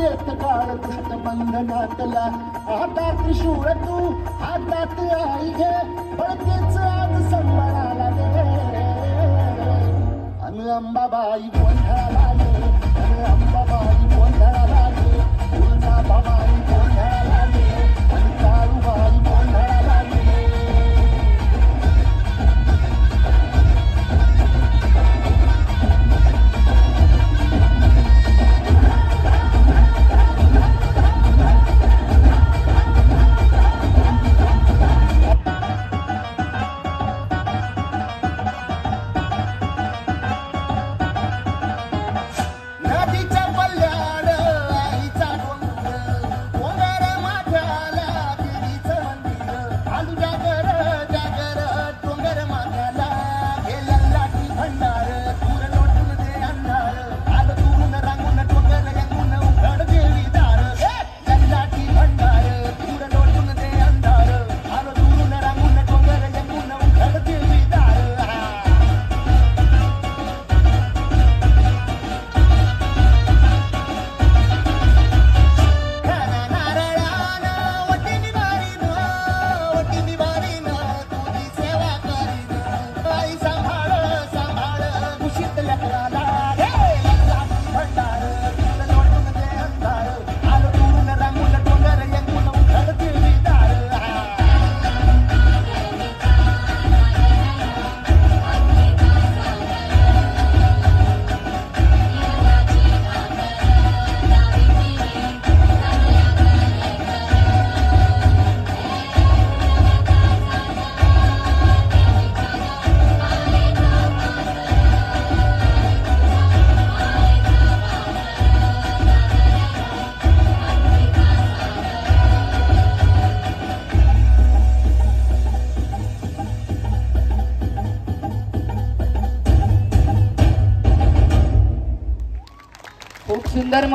मायेत काळ दुष्ट बंधनातला आता त्रिशूळ तू हातात आई घे पडतेच आज संबळाला दे अन अंबाबाई गोंधळाला ये अन अंबाबाई गोंधळाला ये तुळजा भवानी गोंधळाला ये अन काळूबाई गोंधळाला ये खूप सुंदर